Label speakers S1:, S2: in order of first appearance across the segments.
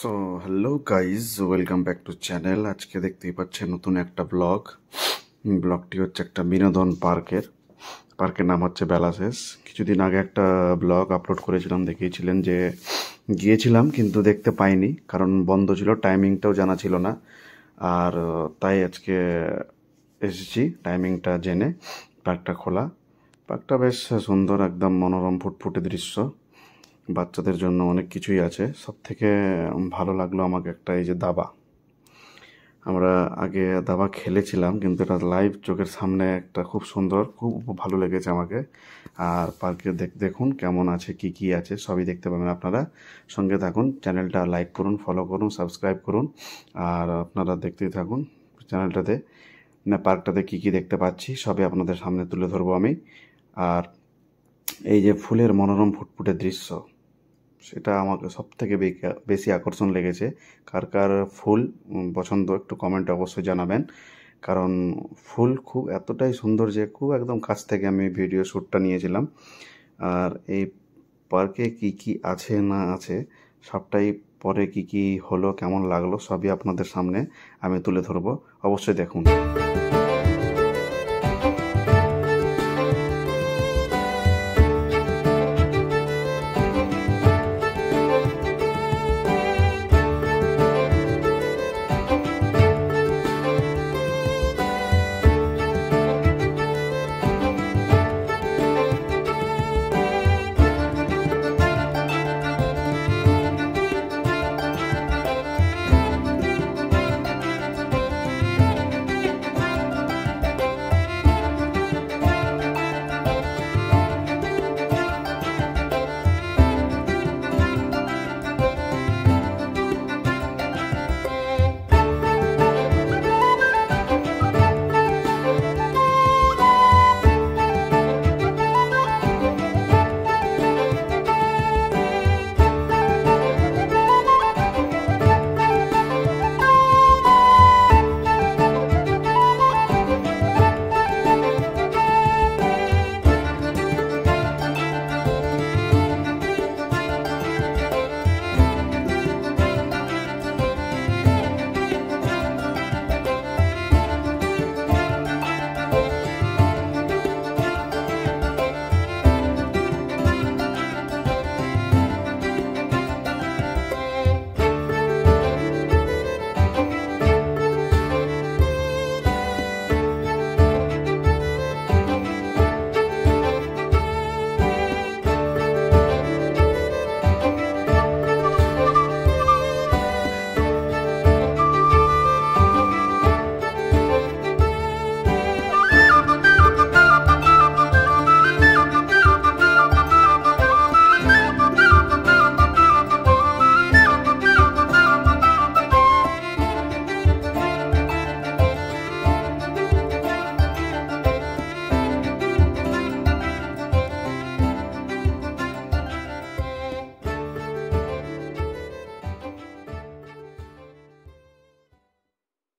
S1: So hello guys, welcome back to channel. আজকে দেখতেই পাচ্ছেন নতুন একটা ব্লগটি হচ্ছে একটা বিনোদন পার্কের নাম হচ্ছে বেলাশেষ। কিছুদিন আগে একটা ব্লগ আপলোড করেছিলাম, দেখিয়েছিলেন যে গিয়েছিলাম কিন্তু দেখতে পাইনি, কারণ বন্ধ ছিল, টাইমিংটাও জানা ছিল না। আর তাই আজকে এসেছি টাইমিংটা জেনে। পার্কটা খোলা, পার্কটা বেশ সুন্দর, একদম মনোরম ফুটফুটে দৃশ্য, বাচ্চাদের জন্য অনেক কিছুই আছে। সব থেকে ভালো লাগলো আমাকে একটা, এই যে দাবা। আমরা আগে দাবা খেলেছিলাম, কিন্তু এটা লাইভ চোখের সামনে একটা খুব সুন্দর, খুব ভালো লেগেছে আমাকে। আর পার্কে দেখুন কেমন আছে, কি কি আছে সবই দেখতে পাবেন আপনারা। সঙ্গে থাকুন, চ্যানেলটা লাইক করুন, ফলো করুন, সাবস্ক্রাইব করুন। আর আপনারা দেখতেই থাকুন চ্যানেলটাতে, না পার্কটাতে কি কি দেখতে পাচ্ছি সবই আপনাদের সামনে তুলে ধরবো আমি। আর এই যে ফুলের মনোরম ফুটফুটে দৃশ্য, সেটা আমাকে সব থেকে বেশি আকর্ষণ লেগেছে। কার কার ফুল পছন্দ একটু কমেন্টে অবশ্যই জানাবেন, কারণ ফুল খুব এতটাই সুন্দর যে খুব একদম কাছ থেকে আমি ভিডিও শ্যুটটা নিয়েছিলাম। আর এই পার্কে কি কি আছে না আছে সবটাই পরে কি কি হলো, কেমন লাগলো সবই আপনাদের সামনে আমি তুলে ধরবো, অবশ্যই দেখুন।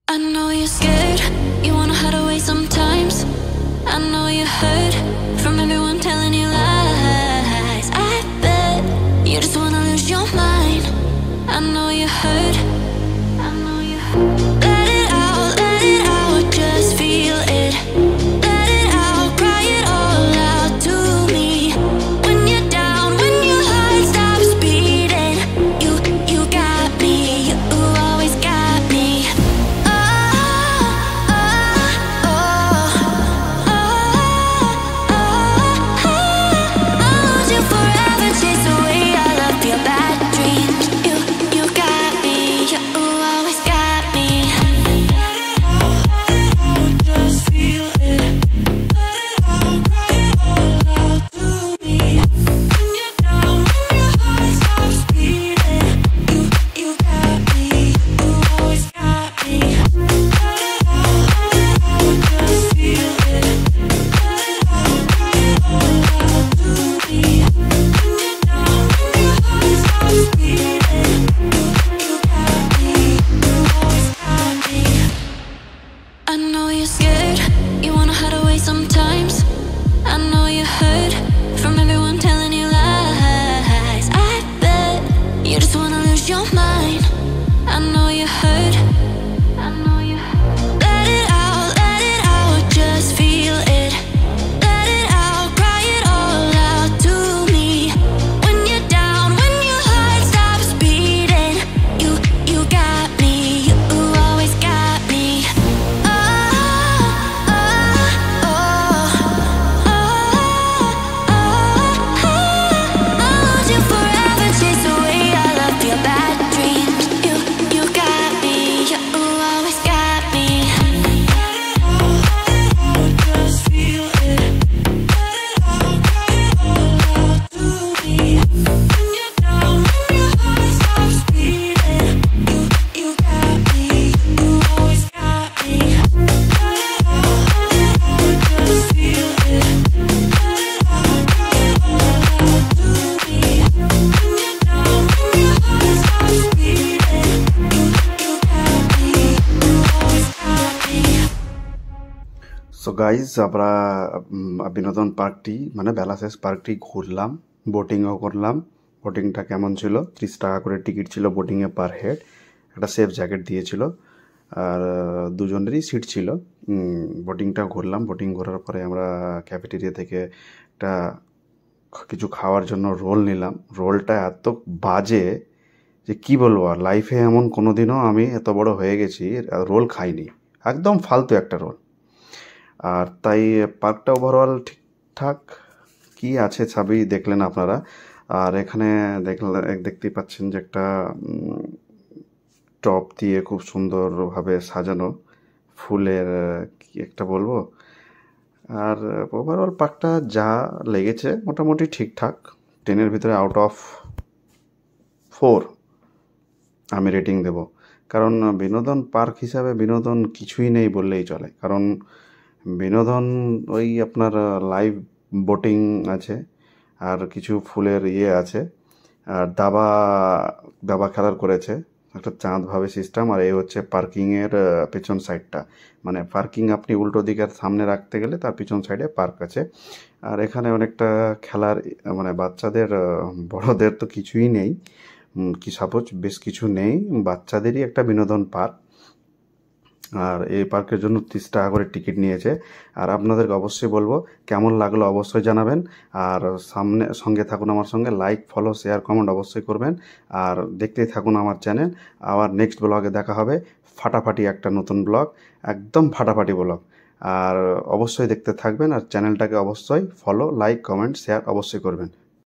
S2: I know you're scared, you wanna hide away sometimes. I know you're hurt from everyone telling you lies. I bet you just wanna lose your mind. I know you're hurt, I know you're hurt. Let it out, just feel it. Let it out, cry it all out to me. When you're down, when your heart stops beating, you got me, you always got me. Forever chase away all of your bad dreams. You got me.
S1: So guys আমরা বিনোদন পার্কটি মানে বেলাশেষ পার্কটি ঘুরলাম, বোটিংও করলাম। বোটিংটা কেমন ছিল, 30 টাকা করে টিকিট ছিল বোটিংয়ে পার হেড। একটা সেফ জ্যাকেট দিয়েছিল আর দুজনেরই সিট ছিল। বোটিংটা ঘুরলাম। বোটিং ঘোরার পরে আমরা ক্যাফেটেরিয়া থেকে একটা কিছু খাওয়ার জন্য রোল নিলাম। রোলটা এত বাজে যে কি বলবো, আর লাইফে এমন কোনো দিনও আমি এত বড় হয়ে গেছি রোল খাইনি। একদম ফালতু একটা রোল। আর তাই পার্কটা ওভারঅল ঠিকঠাক কি আছে সবই দেখলেন আপনারা। আর এখানে দেখতেই পাচ্ছেন যে একটা টপ দিয়ে খুব সুন্দরভাবে সাজানো ফুলের কি একটা বলবো। আর ওভারঅল পার্কটা যা লেগেছে মোটামুটি ঠিকঠাক। 10-এর ভিতরে আউট অফ 4 আমি রেটিং দেব। কারণ বিনোদন পার্ক হিসাবে বিনোদন কিছুই নেই বললেই চলে। কারণ বিনোদন ওই আপনার লাইভ বোটিং আছে আর কিছু ফুলের আছে আর দাবা খেলার করেছে একটা চাঁদভাবে সিস্টেম। আর এই হচ্ছে পার্কিংয়ের পেছন সাইডটা, মানে পার্কিং আপনি উল্টো দিকের সামনে রাখতে গেলে তার পিছন সাইডে পার্ক আছে। আর এখানে অনেকটা খেলার মানে বাচ্চাদের বড়দের তো কিছুই নেই, কি সাপোজ বেশ কিছু নেই, বাচ্চাদেরই একটা বিনোদন পার্ক। আর এই পার্কের জন্য 30 টাকা করে টিকিট নিয়েছে। আর আপনাদেরকে অবশ্যই বলবো কেমন লাগলো অবশ্যই জানাবেন। আর সঙ্গে থাকুন আমার সঙ্গে, লাইক ফলো শেয়ার কমেন্ট অবশ্যই করবেন। আর দেখতেই থাকুন আমার চ্যানেল। আবার নেক্সট ব্লগে দেখা হবে ফাটাফাটি একটা নতুন ব্লগ, একদম ফাটাফাটি ব্লগ। আর অবশ্যই দেখতে থাকবেন আর চ্যানেলটাকে অবশ্যই ফলো লাইক কমেন্ট শেয়ার অবশ্যই করবেন।